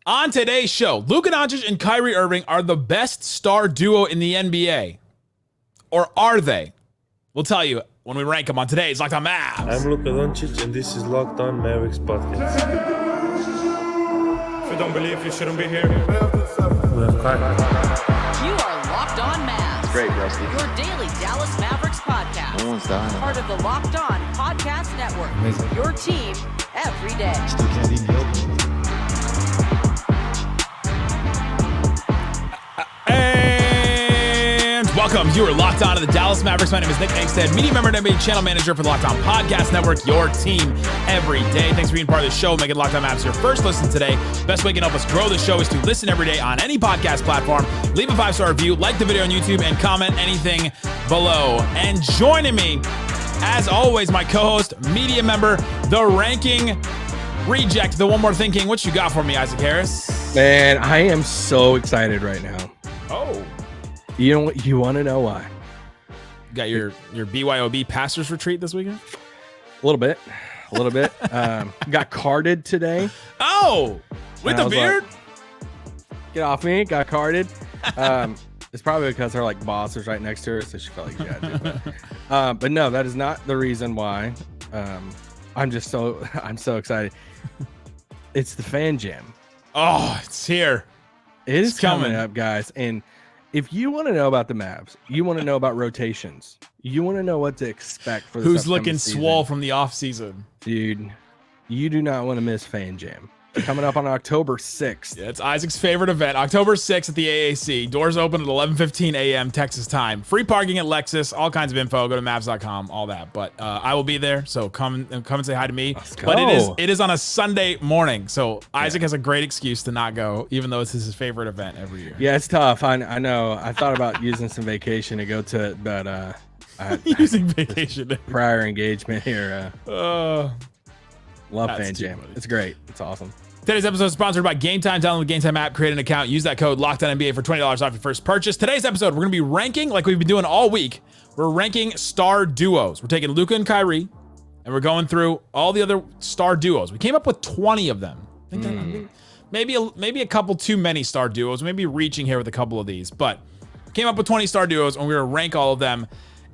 On today's show, Luka Doncic and Kyrie Irving are the best star duo in the NBA. Or are they? We'll tell you when we rank them on today's Locked On Mavs. I'm Luka Doncic, and this is Locked On Mavericks podcast. If you don't believe, you shouldn't be here. We have Kyrie. You are Locked On Mavs. Great, Rusty. Your daily Dallas Mavericks podcast. No one's dying. Part of the Locked On Podcast Network. Amazing. Your team every day. Still can't eat milk. And welcome. You are Locked On to the Dallas Mavericks. My name is Nick Angstadt, media member and NBA channel manager for the Locked On Podcast Network, your team every day. Thanks for being part of the show. Making Locked On Mavs your first listen today. Best way you can help us grow the show is to listen every day on any podcast platform. Leave a 5-star review, like the video on YouTube, and comment anything below. And joining me, as always, my co-host, media member, the ranking reject, the one more thinking. What you got for me, Isaac Harris? Man, I am so excited right now. Oh. You know what? You want to know why? You got your BYOB pastors retreat this weekend? A little bit. Got carded today. Oh, with the beard? Like, get off me. Got carded. It's probably because her like boss was right next to her, so she felt like she had to. But no, that is not the reason why. I'm so excited. It's the fan jam. Oh, it's here. It is coming up, guys. And if you want to know about the Mavs, you want to know about rotations, you want to know what to expect for who's looking swole from the offseason. Dude, you do not want to miss Fan Jam. Coming up on October 6th. Yeah, it's Isaac's favorite event. October 6th at the AAC. Doors open at 11:15 a.m. Texas time. Free parking at Lexus. All kinds of info. Go to Mavs.com. All that. But I will be there. So come and say hi to me. Let's go. But it is on a Sunday morning. So Isaac has a great excuse to not go, even though it's his favorite event every year. Yeah, it's tough. I know. I thought about using some vacation to go to it, but I had using vacation. prior engagement here. Love That's Fan Jam. It's great. It's awesome. Today's episode is sponsored by Game Time. Download the Game Time app, create an account, use that code LOCKEDONNBA for $20 off your first purchase. Today's episode, we're going to be ranking, like we've been doing all week, we're ranking star duos. We're taking Luka and Kyrie, and we're going through all the other star duos. We came up with 20 of them. I think maybe a couple too many star duos, maybe reaching here with a couple of these, but came up with 20 star duos, and we're going to rank all of them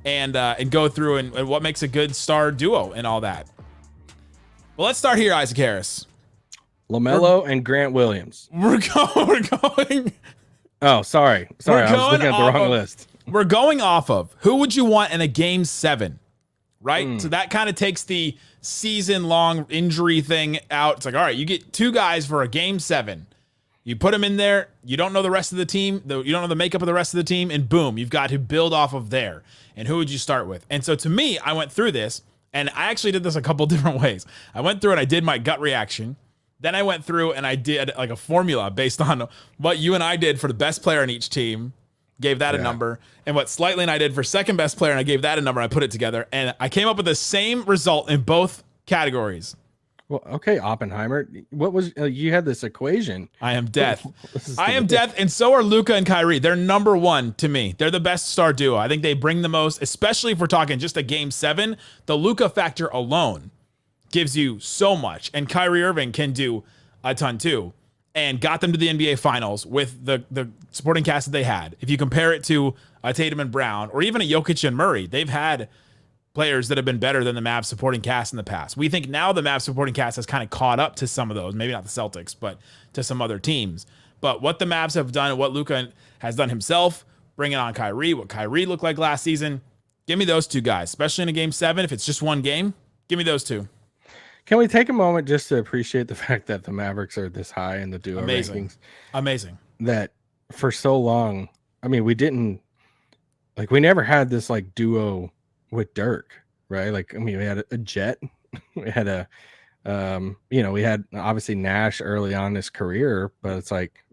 and go through and what makes a good star duo and all that. Well, let's start here, Isaac Harris. LaMelo and Grant Williams. We're going. Oh, sorry. I was looking at the wrong list. We're going off of who would you want in a game 7, right? So that kind of takes the season-long injury thing out. It's like, all right, you get 2 guys for a game 7. You put them in there. You don't know the rest of the team. You don't know the makeup of the rest of the team. And boom, you've got to build off of there. And who would you start with? And so to me, I went through this, and I actually did this a couple different ways. I went through and I did my gut reaction. Then I went through and I did like a formula based on what you and I did for the best player on each team, gave that a number, and what Slightly and I did for second best player, and I gave that a number. I put it together, and I came up with the same result in both categories. Well, okay, Oppenheimer. What was you had this equation? I am death. I am death, and so are Luka and Kyrie. They're number 1 to me. They're the best star duo. I think they bring the most, especially if we're talking just a game 7. The Luka factor alone gives you so much, and Kyrie Irving can do a ton too, and got them to the NBA Finals with the supporting cast that they had. If you compare it to a Tatum and Brown, or even a Jokic and Murray, they've had players that have been better than the Mavs supporting cast in the past. We think now the Mavs supporting cast has kind of caught up to some of those, maybe not the Celtics, but to some other teams. But what the Mavs have done and what Luka has done himself, bringing on Kyrie, what Kyrie looked like last season, give me those 2 guys, especially in a game 7. If it's just one game, give me those 2. Can we take a moment just to appreciate the fact that the Mavericks are this high in the duo rankings? Amazing. That for so long, I mean, we never had this like duo with Dirk, right? Like, I mean, we had a Jet, we had we had obviously Nash early on in his career, but it's like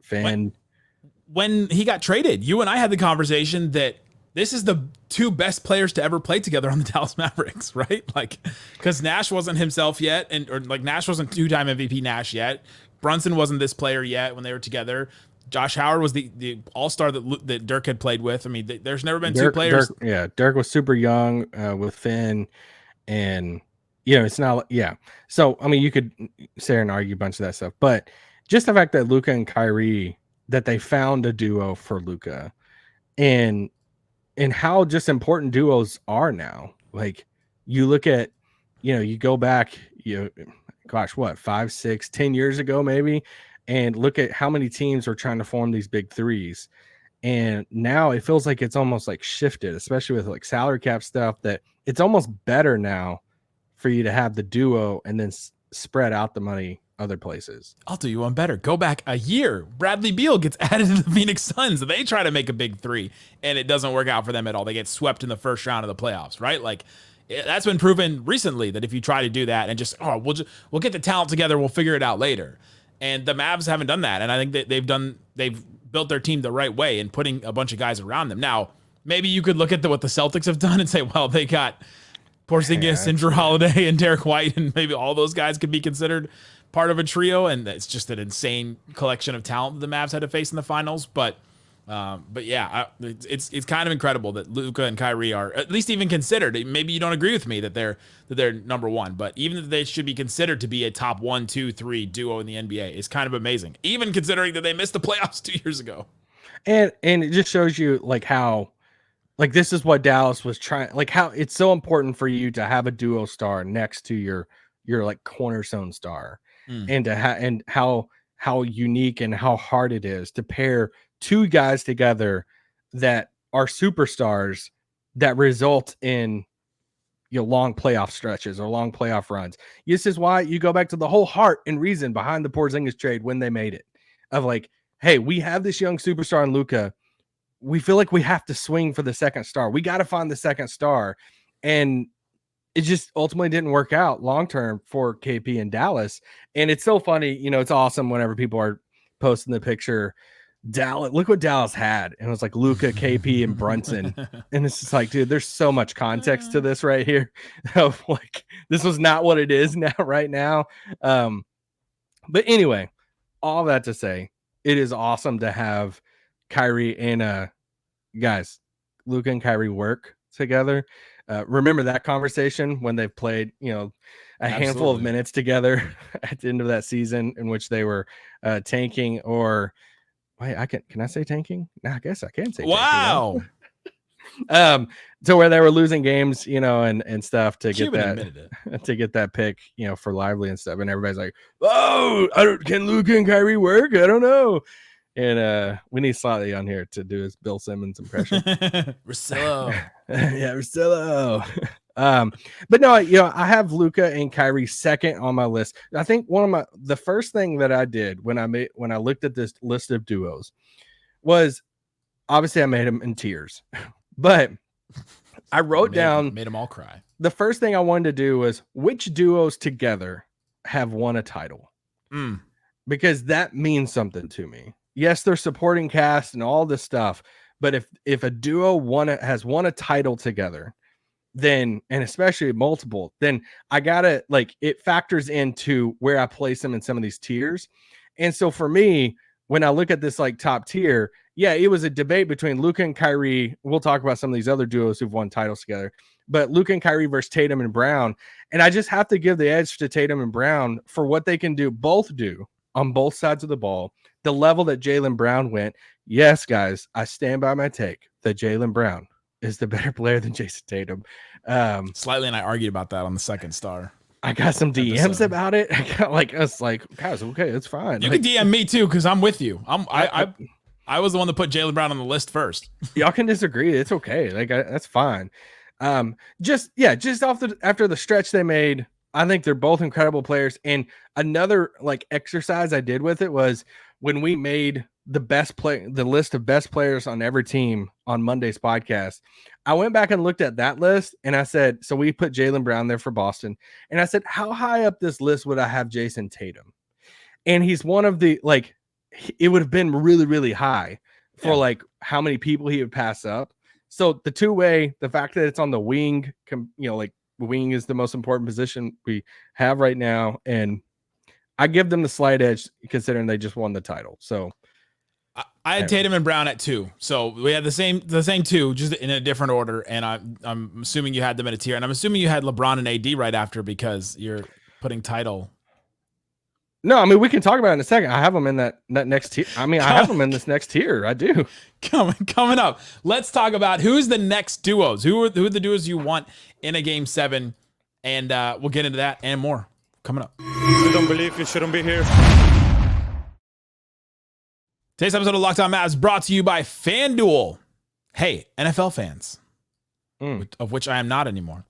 when he got traded, you and I had the conversation that this is the 2 best players to ever play together on the Dallas Mavericks, right? Like, because Nash wasn't himself yet, or Nash wasn't 2-time MVP Nash yet. Brunson wasn't this player yet when they were together. Josh Howard was the all-star that Dirk had played with. I mean, there's never been 2 players. Dirk was super young with Finn, and it's not. Yeah. So I mean, you could sit here and argue a bunch of that stuff, but just the fact that Luka and Kyrie, that they found a duo for Luka, and how just important duos are now. Like, you look at, you go back, gosh, what, 5, 6, 10 years ago, maybe, and look at how many teams were trying to form these big threes. And now it feels like it's almost like shifted, especially with like salary cap stuff, that it's almost better now for you to have the duo and then spread out the money other places. I'll do you one better. Go back a year. Bradley Beal gets added to the Phoenix Suns. They try to make a big three, and it doesn't work out for them at all. They get swept in the first round of the playoffs, right? Like, that's been proven recently that if you try to do that and just, we'll get the talent together, we'll figure it out later. And the Mavs haven't done that. And I think that they've built their team the right way and putting a bunch of guys around them. Now, maybe you could look at what the Celtics have done and say, well, they got Porzingis and Drew Holiday and Derek White, and maybe all those guys could be considered part of a trio. And it's just an insane collection of talent that the Mavs had to face in the finals. But yeah, it's kind of incredible that Luka and Kyrie are at least even considered. Maybe you don't agree with me that they're number one, but even that they should be considered to be a top 1, 2, 3 duo in the NBA is kind of amazing. Even considering that they missed the playoffs 2 years ago. And it just shows you like how, like, this is what Dallas was trying, like how it's so important for you to have a duo star next to your like cornerstone star, and to and how unique and how hard it is to pair two guys together that are superstars that result in long playoff stretches or long playoff runs. This is why you go back to the whole heart and reason behind the Porzingis trade when they made it, of like, hey, we have this young superstar in Luka. We feel like we have to swing for the second star. We got to find the second star. And it just ultimately didn't work out long term for KP in Dallas. And it's so funny, it's awesome whenever people are posting the picture. Dallas, look what Dallas had. And it was like Luka, KP, and Brunson. And it's just like, dude, there's so much context to this right here. Of like, this was not what it is now, right now. But anyway, all that to say, it is awesome to have Kyrie and guys, Luka and Kyrie work together. Remember that conversation when they played, a handful of minutes together at the end of that season in which they were tanking, or wait, can I say tanking? No, I guess I can say wow. Tanking, to where they were losing games, and stuff to get that pick, for Lively and stuff. And everybody's like, oh, can Luka and Kyrie work? I don't know. And we need Slotty on here to do his Bill Simmons impression. Russillo. Yeah, Russillo. But no, I have Luka and Kyrie second on my list. I think the first thing that I did when I looked at this list of duos was, obviously I made them in tears, but I wrote down, made them all cry. The first thing I wanted to do was, which duos together have won a title? Because that means something to me. Yes, they're supporting cast and all this stuff, but if a duo has won a title together, then, and especially multiple, then I gotta, like, it factors into where I place them in some of these tiers. And so for me, when I look at this like top tier, yeah, it was a debate between Luka and Kyrie. We'll talk about some of these other duos who've won titles together, but Luka and Kyrie versus Tatum and Brown. And I just have to give the edge to Tatum and Brown for what they can both do on both sides of the ball. The level that Jaylen Brown went. Yes, guys, I stand by my take that Jaylen Brown is the better player than Jayson Tatum. Slightly, and I argued about that on the second star. I got some DMs about it. I was like, guys, okay, it's fine. You can DM me too, because I'm with you. I was the one that put Jaylen Brown on the list first. Y'all can disagree. It's okay. Like, that's fine. Just after the stretch they made, I think they're both incredible players. And another like exercise I did with it was when we made the list of best players on every team on Monday's podcast, I went back and looked at that list and I said, so we put Jaylen Brown there for Boston. And I said, how high up this list would I have Jayson Tatum? And he's one of the, like, it would have been really, really high for like how many people he would pass up. So the two-way, the fact that it's on the wing, like wing is the most important position we have right now. And I give them the slight edge considering they just won the title. So I had Tatum and Brown at 2. So we had the same 2, just in a different order. And I'm assuming you had them in a tier. And I'm assuming you had LeBron and AD right after, because you're putting title. No, I mean, we can talk about it in a second. I have them in that next tier. I mean, I have them in this next tier. I do. Coming up, let's talk about who's the next duos. Who are the duos you want in a Game 7? And we'll get into that and more coming up. If you don't believe, you shouldn't be here. Today's episode of Locked On Mavs brought to you by FanDuel. Hey, NFL fans, of which I am not anymore.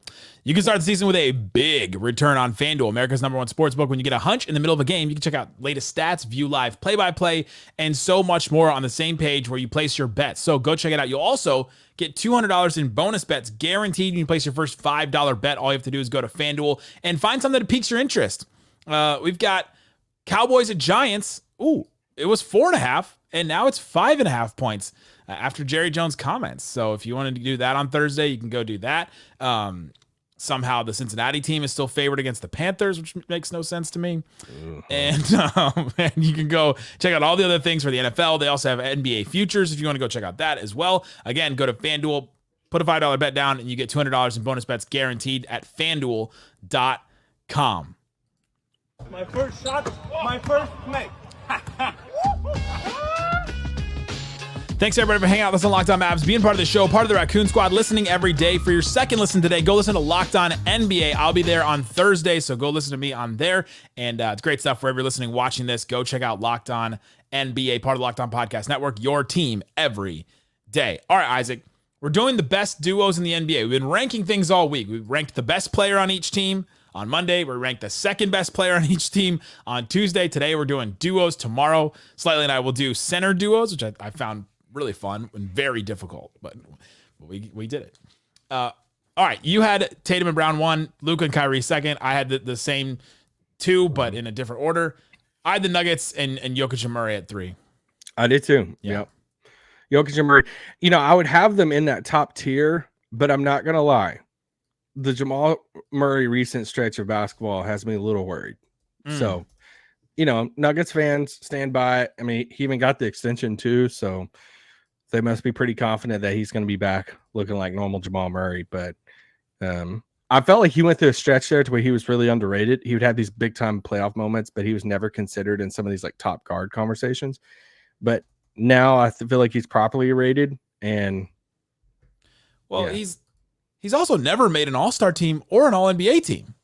You can start the season with a big return on FanDuel, America's #1 sportsbook. When you get a hunch in the middle of a game, you can check out latest stats, view live play-by-play, and so much more on the same page where you place your bets. So go check it out. You'll also get $200 in bonus bets guaranteed when you place your first $5 bet. All you have to do is go to FanDuel and find something that piques your interest. We've got Cowboys at Giants. Ooh, it was 4.5, and now it's 5.5 points after Jerry Jones' comments. So if you wanted to do that on Thursday, you can go do that. Somehow the Cincinnati team is still favored against the Panthers, which makes no sense to me. And you can go check out all the other things for the NFL. They also have NBA futures if you want to go check out that as well. Again, go to FanDuel, put a $5 bet down, and you get $200 in bonus bets guaranteed at FanDuel.com. My first shot, my first make. Thanks, everybody, for hanging out. Listen to Locked On Mavs, being part of the show, part of the Raccoon Squad, listening every day. For your second listen today, go listen to Locked On NBA. I'll be there on Thursday, so go listen to me on there. And it's great stuff. Wherever you're listening, watching this, go check out Locked On NBA, part of the Locked On Podcast Network, your team every day. All right, Isaac, we're doing the best duos in the NBA. We've been ranking things all week. We've ranked the best player on each team. On Monday, we ranked the second best player on each team. On Tuesday, today, we're doing duos. Tomorrow, Slightly and I will do center duos, which I found really fun and very difficult, but we did it. All right, you had Tatum and Brown 1, Luka and Kyrie 2nd. I had the same 2, but in a different order. I had the Nuggets and Jokic and Murray at 3. I did too. Yeah. Yep. Jokic and Murray. You know, I would have them in that top tier, but I'm not gonna lie. The Jamal Murray recent stretch of basketball has me a little worried. So, you know, Nuggets fans stand by. I mean, he even got the extension too, so they must be pretty confident that he's going to be back looking like normal Jamal Murray. But I felt like he went through a stretch there to where he was really underrated. He would have these big time playoff moments, but he was never considered in some of these like top guard conversations. But now I feel like he's properly rated. And he's also never made an all-star team or an all-NBA team.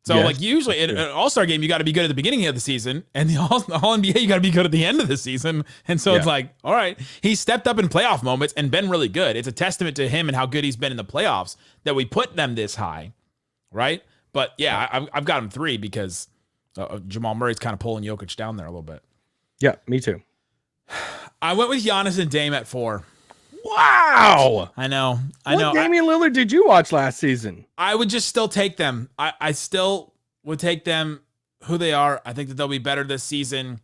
So, like, usually in an all-star game, you got to be good at the beginning of the season, and the all-NBA, you got to be good at the end of the season. And so it's like, all right, he stepped up in playoff moments and been really good. It's a testament to him and how good he's been in the playoffs that we put them this high, right? But, yeah, I've got him 3 because Jamal Murray's kind of pulling Jokic down there a little bit. Yeah, me too. I went with Giannis and Dame at 4. Wow. I know. What Damian Lillard did you watch last season? I would just still take them. I still would take them who they are. I think that they'll be better this season.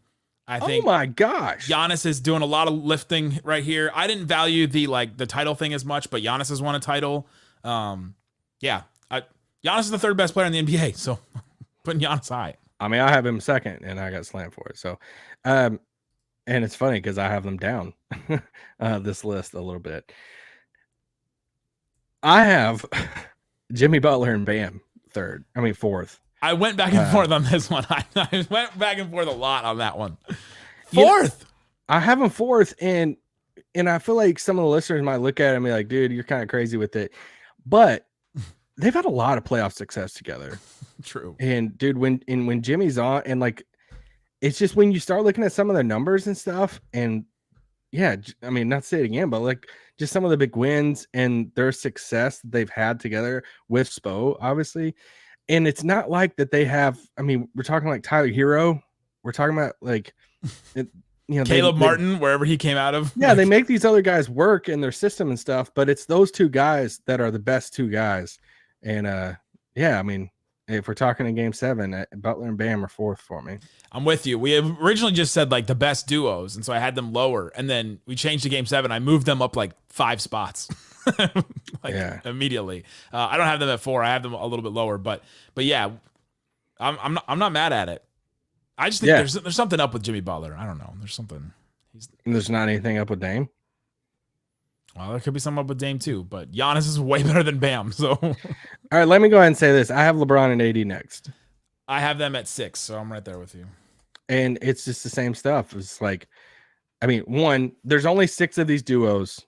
I think. Oh my Gosh. Giannis is doing a lot of lifting right here. I didn't value the title thing as much, but Giannis has won a title. Giannis is the 3rd best player in the NBA, so putting Giannis high. I mean, I have him 2nd, and I got slammed for it. So, and it's funny because I have them down this list a little bit. I have Jimmy Butler and Bam 4th. I went back and forth on this one. I went back and forth a lot on that one. 4th. I have them 4th, and I feel like some of the listeners might look at it and be like, dude, you're kind of crazy with it. But they've had a lot of playoff success together. True. And dude, when Jimmy's on, and it's just when you start looking at some of their numbers and stuff, and I mean, not to say it again, but just some of the big wins and their success that they've had together with Spo, obviously. And it's not like that they have, I mean, we're talking like Tyler Hero. We're talking about Caleb Martin, wherever he came out of. Yeah, they make these other guys work in their system and stuff, but it's those 2 guys that are the best 2 guys. And I mean, if we're talking in Game 7, Butler and Bam are 4th for me. I'm with you. We originally just said the best duos, and so I had them lower, and then we changed to Game 7. I moved them up 5 spots, immediately. I don't have them at 4. I have them a little bit lower, but yeah, I'm not mad at it. I just think there's something up with Jimmy Butler. I don't know. There's something. There's not anything up with Dame. Well, there could be some up with Dame too, but Giannis is way better than Bam. So, all right, let me go ahead and say this: I have LeBron and AD next. I have them at 6, so I'm right there with you. And it's just the same stuff. It's like, I mean, one, there's only 6 of these duos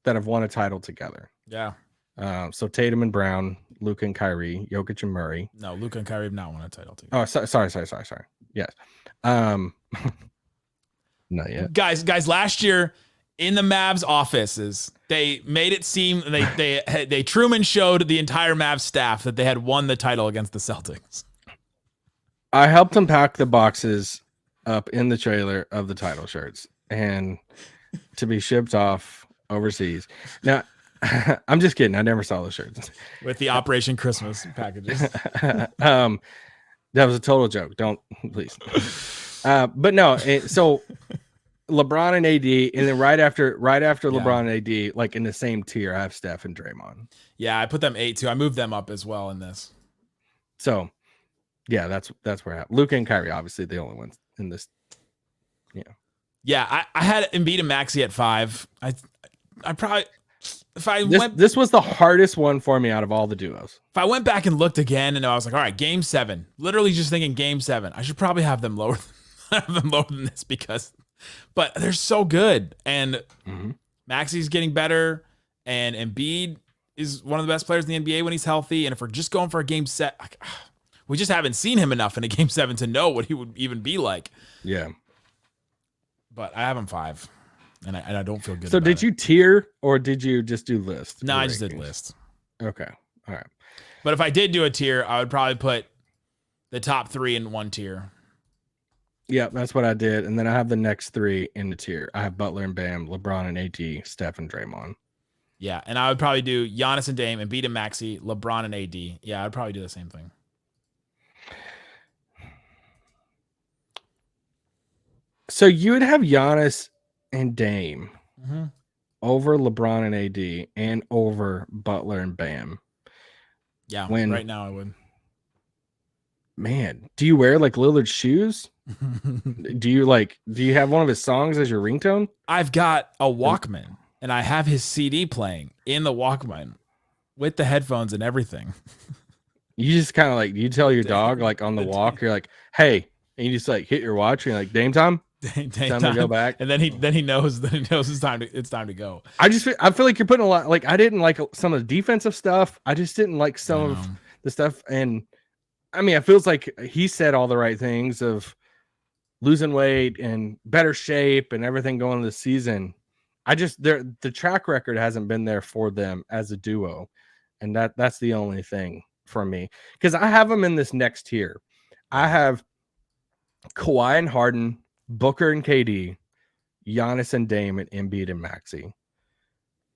that have won a title together. Yeah. So Tatum and Brown, Luka and Kyrie, Jokic and Murray. No, Luka and Kyrie have not won a title together. Oh, sorry. Yes. Not yet. Guys, last year in the Mavs offices, they made it seem they Truman showed the entire Mavs staff that they had won the title against the Celtics. I helped them pack the boxes up in the trailer of the title shirts and to be shipped off overseas. Now, I'm just kidding. I never saw the shirts with the Operation Christmas packages. That was a total joke. Don't please. But no. So LeBron and AD, and then right after LeBron and AD, like in the same tier, I have Steph and Draymond. Yeah, I put them 8 too. I moved them up as well in this. So, yeah, that's where I have Luka and Kyrie. Obviously, the only ones in this. Yeah. Yeah, I had Embiid and Maxey at 5. I probably. This was the hardest one for me out of all the duos. If I went back and looked again, and I was like, all right, game 7, literally just thinking game 7, I should probably have them lower than this but they're so good. And Maxey's getting better, and Embiid is one of the best players in the NBA when he's healthy. And if we're just going for a game set, we just haven't seen him enough in a game 7 to know what he would even be like. Yeah. But I have him 5. And I don't feel good. So did you tier or did you just do list? No, I just did list. Okay. All right. But if I did do a tier, I would probably put the top 3 in one tier. Yeah, that's what I did. And then I have the next 3 in the tier. I have Butler and Bam, LeBron and AD, Steph and Draymond. Yeah. And I would probably do Giannis and Dame, Embiid and Maxey, LeBron and AD. Yeah, I'd probably do the same thing. So you would have Giannis and Dame over LeBron and AD and over Butler and Bam. Yeah, right now I would. Man, do you wear like Lillard's shoes? Do you have one of his songs as your ringtone? I've got a Walkman and I have his CD playing in the Walkman with the headphones and everything. You just kind of like, you tell your dog like on the walk, you're like, hey, and you just like hit your watch and you're like, Dame time? Time to go back, and then he knows it's time to go. I feel like you're putting a lot. Like I didn't like some of the defensive stuff. I just didn't like some of the stuff. And I mean, it feels like he said all the right things of losing weight and better shape and everything going into the season. The track record hasn't been there for them as a duo, and that's the only thing for me because I have them in this next tier. I have Kawhi and Harden, Booker and KD, Giannis and Dame, and Embiid and Maxey.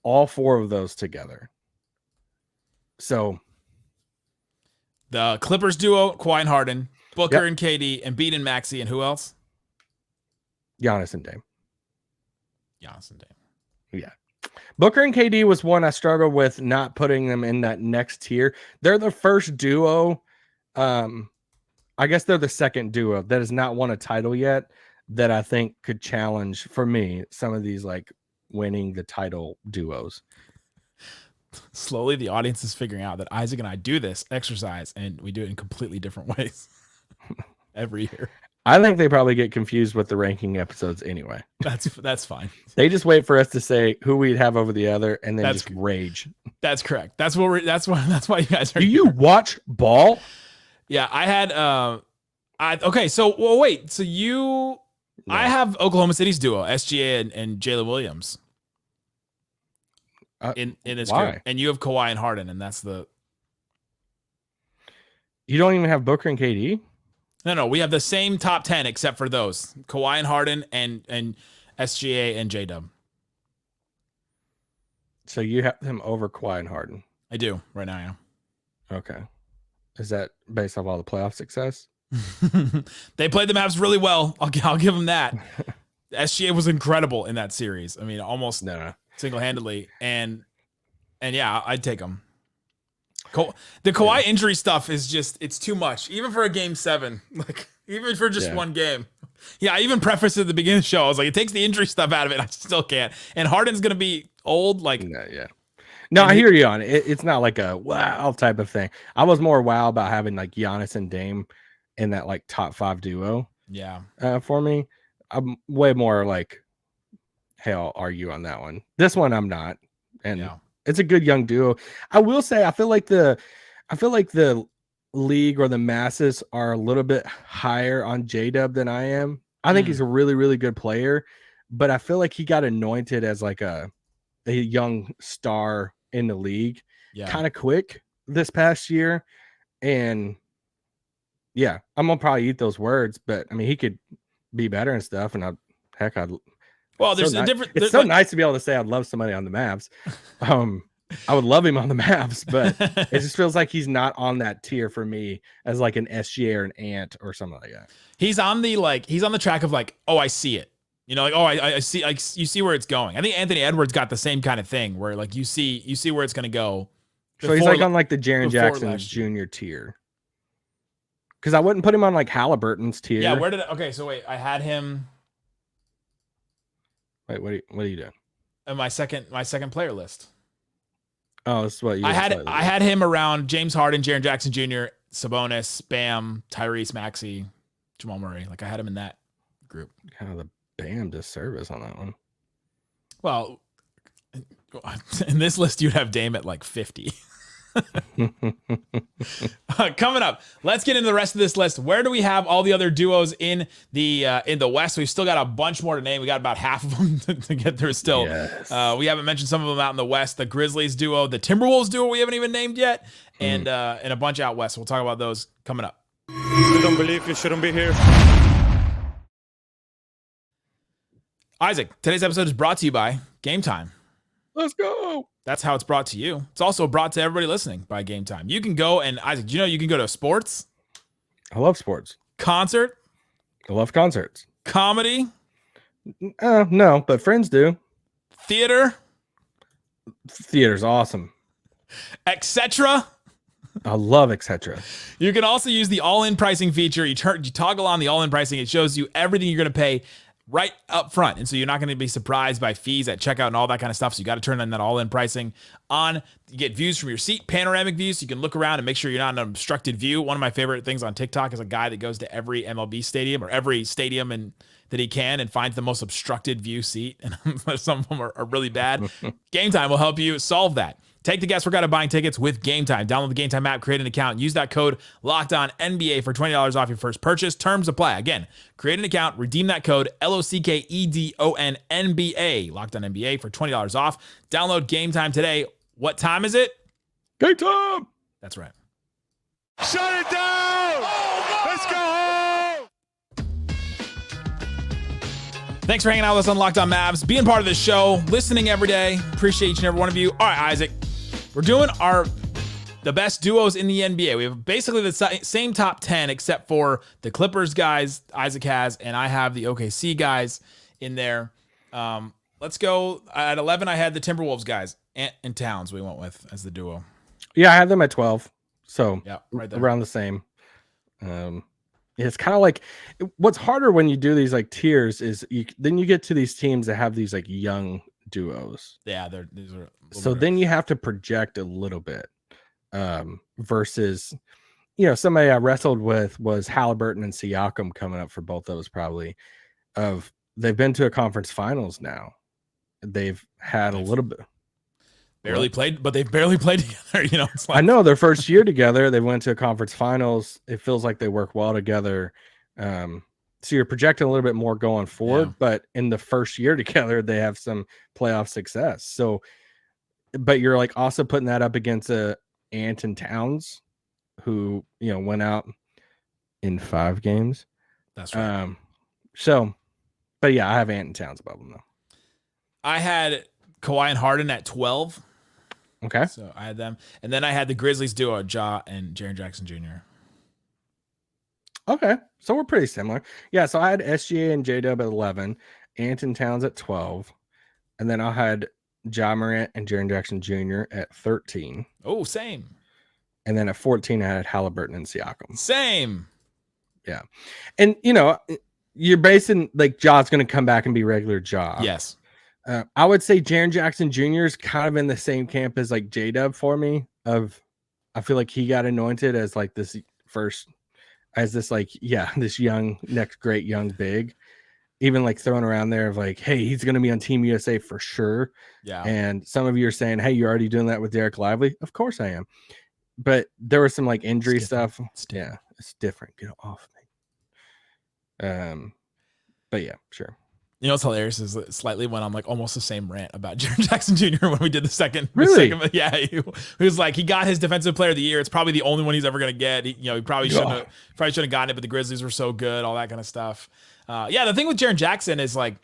All 4 of those together. So the Clippers duo, Kawhi and Harden, Booker and KD, Embiid and Maxey, and who else? Giannis and Dame. Yeah. Booker and KD was one I struggled with not putting them in that next tier. They're the first duo. I guess they're the second duo that has not won a title yet that I think could challenge for me some of these like winning the title duos. Slowly, the audience is figuring out that Isaac and I do this exercise and we do it in completely different ways every year. I think they probably get confused with the ranking episodes anyway. That's fine. They just wait for us to say who we'd have over the other and then just rage. That's correct. That's why you guys are. Do you watch ball? Yeah, I had okay, so wait. So you I have Oklahoma City's duo, SGA and Jalen Williams. In this group. And you have Kawhi and Harden, and that's the. You don't even have Booker and KD? No, we have the same top 10 except for those. Kawhi and Harden and SGA and J-Dub. So you have them over Kawhi and Harden? I do, right now, yeah. Okay. Is that based off all the playoff success? They played the Mavs really well. I'll give them that. SGA was incredible in that series. I mean, almost single-handedly. And yeah, I'd take them. The Kawhi injury stuff is just, it's too much. Even for a game 7. Like, even for just one game. Yeah, I even prefaced at the beginning of the show. I was like, it takes the injury stuff out of it. I still can't. And Harden's going to be old. Like, No, I hear you on it. It's not like a wow type of thing. I was more wow about having like Giannis and Dame in that like top 5 duo. Yeah. For me, I'm way more like, hey, I'll argue on that one. This one I'm not, and it's a good young duo. I will say I feel like the league or the masses are a little bit higher on J-Dub than I am. I think he's a really, really good player, but I feel like he got anointed as like a young star in the league kind of quick this past year. And yeah, I'm gonna probably eat those words, but I mean, he could be better and stuff. And there's a different. It's so nice to be able to say I'd love somebody on the Mavs. I would love him on the Mavs, but it just feels like he's not on that tier for me as like an SGA or an Ant or something like that. He's on the track of like, oh, I see it. You know, like, oh, I see, like, you see where it's going. I think Anthony Edwards got the same kind of thing where like you see where it's going to go. So he's like on like the Jaren Jackson Jr. tier. Because I wouldn't put him on like Halliburton's tier. Yeah, okay, so wait, I had him. Wait, what are you doing? In my second player list. Oh, that's what you. I had him around James Harden, Jaren Jackson Jr., Sabonis, Bam, Tyrese Maxey, Jamal Murray. Like I had him in that group. Kind of the Bam disservice on that one. Well, in this list, you'd have Dame at like 50. Coming up, let's get into the rest of this list. Where do we have all the other duos in the West? We've still got a bunch more to name. We got about half of them to get through still. Yes. We haven't mentioned some of them out in the West. The Grizzlies duo, the Timberwolves duo we haven't even named yet, and a bunch out West. We'll talk about those coming up. You don't believe you shouldn't be here. Isaac, today's episode is brought to you by Game Time. Let's go. That's how it's brought to you. It's also brought to everybody listening by Game Time. You can go and Isaac, do you know you can go to sports? I love sports. Concert? I love concerts. Comedy? No, but friends do. Theater? Theater's awesome. Etc. I love etc. You can also use the all-in pricing feature. You toggle on the all-in pricing. It shows you everything you're going to pay right up front. And so you're not going to be surprised by fees at checkout and all that kind of stuff. So you got to turn on that all-in pricing on. You get views from your seat, panoramic views. So you can look around and make sure you're not in an obstructed view. One of my favorite things on TikTok is a guy that goes to every MLB stadium or every stadium that he can and finds the most obstructed view seat. And some of them are really bad. Game Time will help you solve that. Take the guesswork out of buying tickets with Game Time. Download the Game Time app, create an account, use that code LOCKEDONNBA for $20 off your first purchase. Terms apply. Again, create an account, redeem that code LOCKEDONNBA, Locked On NBA for $20 off. Download Game Time today. What time is it? Game Time. That's right. Shut it down! Let's go home! Thanks for hanging out with us on Locked On Mavs, being part of this show, listening every day. Appreciate each and every one of you. All right, Isaac. We're doing the best duos in the NBA. We have basically the same top 10 except for the Clippers guys Isaac has, and I have the OKC guys in there. Let's go. At 11, I had the Timberwolves guys and Towns we went with as the duo. Yeah, I had them at 12. So yeah, right there. Around the same. It's kind of like what's harder when you do these like tiers is then you get to these teams that have these like young duos. Yeah, these are. So then you have to project a little bit versus, somebody I wrestled with was Halliburton and Siakam coming up for both those probably. They've been to a conference finals now. They've had a little bit. Barely played, but they've barely played together. It's like, I know their first year together, they went to a conference finals. It feels like they work well together. So you're projecting a little bit more going forward, but in the first year together, they have some playoff success. So, but you're like also putting that up against Ant and Towns, who went out in 5 games. That's right. But yeah, I have Ant and Towns above them though. I had Kawhi and Harden at 12. Okay. So I had them. And then I had the Grizzlies duo, Ja and Jaren Jackson Jr. Okay. So we're pretty similar. Yeah. So I had SGA and J-Dub at 11, Ant and Towns at 12. And then I had Ja Morant and Jaren Jackson Jr. at 13. Oh, same. And then at 14, I had Halliburton and Siakam. Same. Yeah. And, you're basing like Ja's going to come back and be regular Ja. Yes. I would say Jaren Jackson Jr. is kind of in the same camp as like J-Dub for me. I feel like he got anointed as like this first as this like, this young next great young big, even like throwing around there of like, hey, he's going to be on Team USA for sure. Yeah. And some of you are saying, hey, you're already doing that with Derek Lively. Of course I am. But there was some like injury stuff. Yeah, it's different. Get off me. But yeah, sure. You know what's hilarious is slightly went on like almost the same rant about Jaren Jackson Jr. when we did the second. Really? He was like, he got his Defensive Player of the Year. It's probably the only one he's ever going to get. He probably shouldn't have gotten it, but the Grizzlies were so good, all that kind of stuff. The thing with Jaren Jackson is like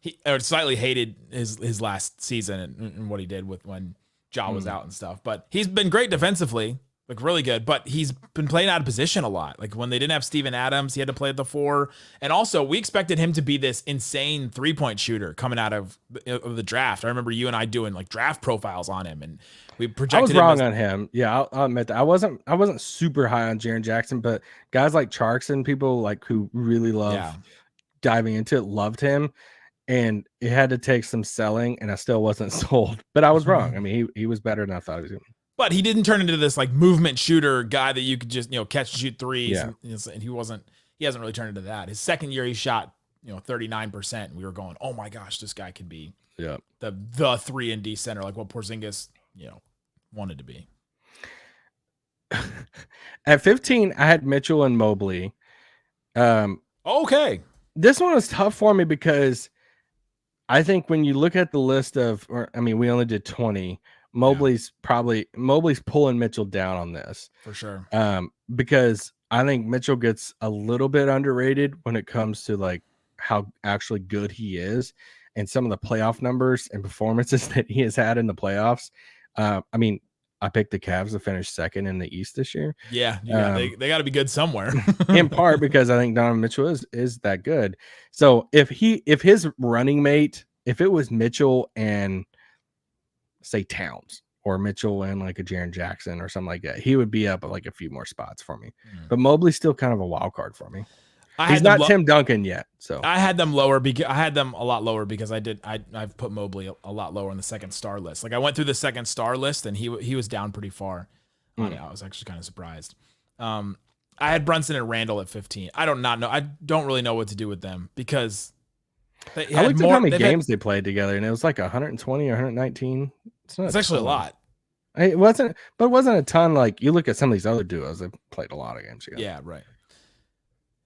he slightly hated his last season and what he did with when Ja was out and stuff. But he's been great defensively. Like really good, but he's been playing out of position a lot. Like when they didn't have Steven Adams, he had to play at the 4. And also we expected him to be this insane 3-point shooter coming out of the draft. I remember you and I doing like draft profiles on him, and we projected. I was wrong on him. Yeah, I'll admit that. I wasn't super high on Jaren Jackson, but guys like Charks and people like who really love diving into it loved him. And it had to take some selling, and I still wasn't sold. But I was wrong. I mean, he was better than I thought he was going to be. But he didn't turn into this like movement shooter guy that you could just, catch and shoot threes. Yeah. And he hasn't really turned into that. His second year, he shot, 39%. And we were going, oh my gosh, this guy could be the 3-and-D center, like what Porzingis, wanted to be. At 15, I had Mitchell and Mobley. Okay. This one was tough for me because I think when you look at the list we only did 20. Mobley's pulling Mitchell down on this for sure. Because I think Mitchell gets a little bit underrated when it comes to like how actually good he is and some of the playoff numbers and performances that he has had in the playoffs. I picked the Cavs to finish second in the East this year. Yeah, they got to be good somewhere. In part because I think Donovan Mitchell is that good. So if his running mate, if it was Mitchell and say Towns or Mitchell and like a Jaren Jackson or something like that, he would be up like a few more spots for me. But Mobley's still kind of a wild card for me. He's not Tim Duncan yet, so I had them lower because I had them a lot lower because I've put Mobley a lot lower on the second star list. Like I went through the second star list and he was down pretty far. I was actually kind of surprised. I had Brunson and Randall at 15. I don't really know what to do with them because I looked at how many games they played together, and it was like 120 or 119. It's actually a lot. It wasn't a ton. Like you look at some of these other duos, they played a lot of games together. Yeah, right.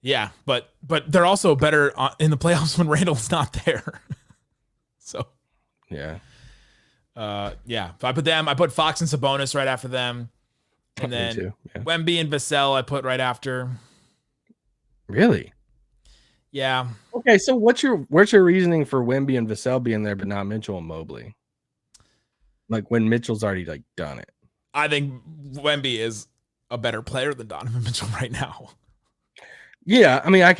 Yeah, but they're also better in the playoffs when Randall's not there. So, yeah. So I put them. I put Fox and Sabonis right after them, and then Wemby and Vassell I put right after. Really? Yeah. Okay, so what's your reasoning for Wemby and Vassell being there, but not Mitchell and Mobley? Like when Mitchell's already like done it. I think Wemby is a better player than Donovan Mitchell right now. Yeah, I mean, I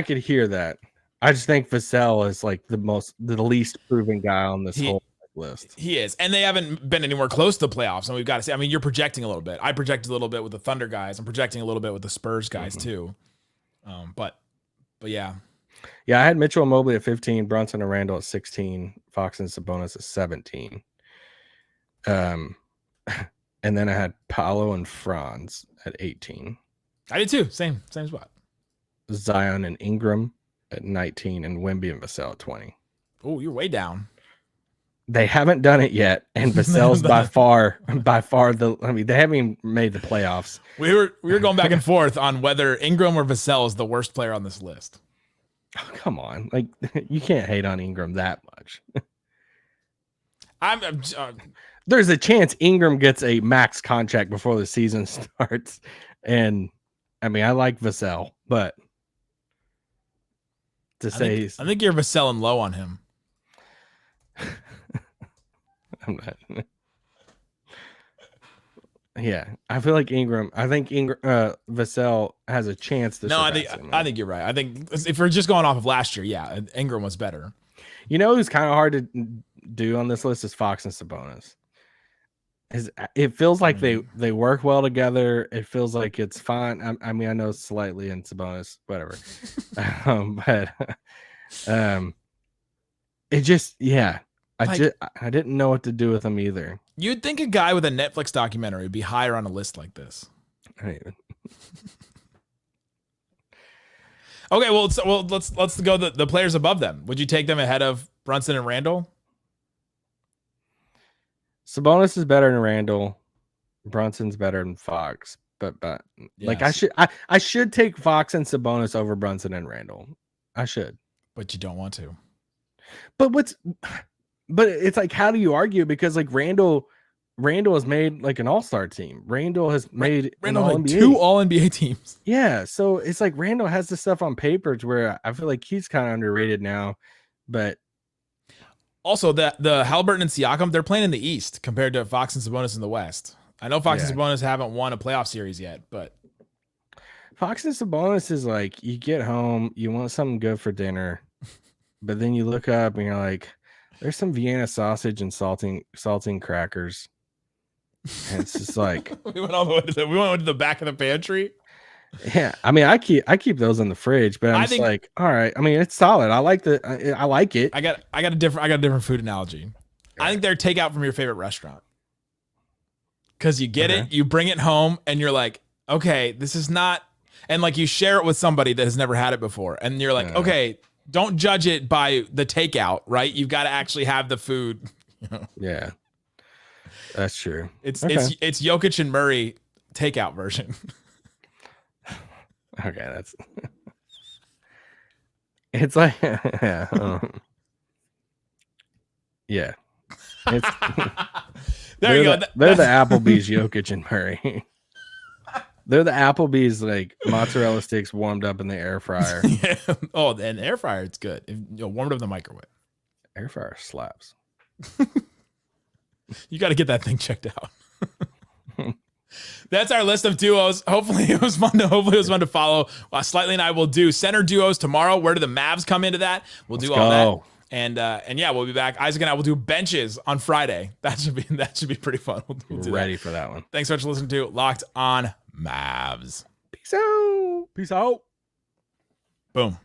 could hear that. I just think Vassell is like the least proven guy on this whole list. He is, and they haven't been anywhere close to the playoffs. And we've got to see. I mean, you're projecting a little bit. I projected a little bit with the Thunder guys. I'm projecting a little bit with the Spurs guys too. But yeah. Yeah, I had Mitchell and Mobley at 15, Brunson and Randall at 16, Fox and Sabonis at 17. And then I had Paolo and Franz at 18. I did too. Same spot. Zion and Ingram at 19, and Wemby and Vassell at 20. Oh, you're way down. They haven't done it yet, and Vassell's by far they haven't even made the playoffs. We were going back and forth on whether Ingram or Vassell is the worst player on this list. Oh, come on, like you can't hate on Ingram that much. There's a chance Ingram gets a max contract before the season starts, and I mean I like Vassell, but I think you're Vasselling low on him. I'm not. Yeah, I feel like Ingram. I think Vassell has a chance to. No, I think you're right. I think if we're just going off of last year, yeah, Ingram was better. You know who's kind of hard to do on this list is Fox and Sabonis. It feels like they work well together. It feels like it's fine. I mean, I know slightly in Sabonis, whatever, but it just I didn't know what to do with them either. You'd think a guy with a Netflix documentary would be higher on a list like this. Okay, well, let's go the players above them. Would you take them ahead of Brunson and Randall? Sabonis is better than Randall. Brunson's better than Fox. But yes. Like I should take Fox and Sabonis over Brunson and Randall. I should. But you don't want to. But it's like, how do you argue? Because like Randall has made like an all-star team. Randall has made like 2 all-NBA teams. Yeah. So it's like Randall has this stuff on paper to where I feel like he's kind of underrated now. But also the Halliburton and Siakam, they're playing in the East compared to Fox and Sabonis in the West. I know Fox and Sabonis haven't won a playoff series yet, but Fox and Sabonis is like, you get home, you want something good for dinner, but then you look up and you're like, there's some Vienna sausage and saltine crackers. And it's just like we went all the way to the back of the pantry. Yeah, I mean, I keep those in the fridge, but I'm just like, all right. I mean, it's solid. I like it. I got a different food analogy. I think they're takeout from your favorite restaurant. Because you get it, you bring it home, and you're like, okay, this is not, and like you share it with somebody that has never had it before, and you're like, okay, don't judge it by the takeout, right? You've got to actually have the food. Yeah, that's true. It's Jokic and Murray takeout version. Okay, that's it's like yeah. It's there you go. They're the Applebee's Jokic and Murray. They're the Applebee's like mozzarella sticks warmed up in the air fryer. Yeah. Oh, and air fryer, it's good. Warmed up in the microwave. Air fryer slaps. You got to get that thing checked out. That's our list of duos. Hopefully it was fun to follow. Slightly and I will do center duos tomorrow. Where do the Mavs come into that? We'll do all that. And yeah, we'll be back. Isaac and I will do benches on Friday. That should be pretty fun. We'll do ready for that one. Thanks so much for listening to Locked On Mavs. Peace out. Boom.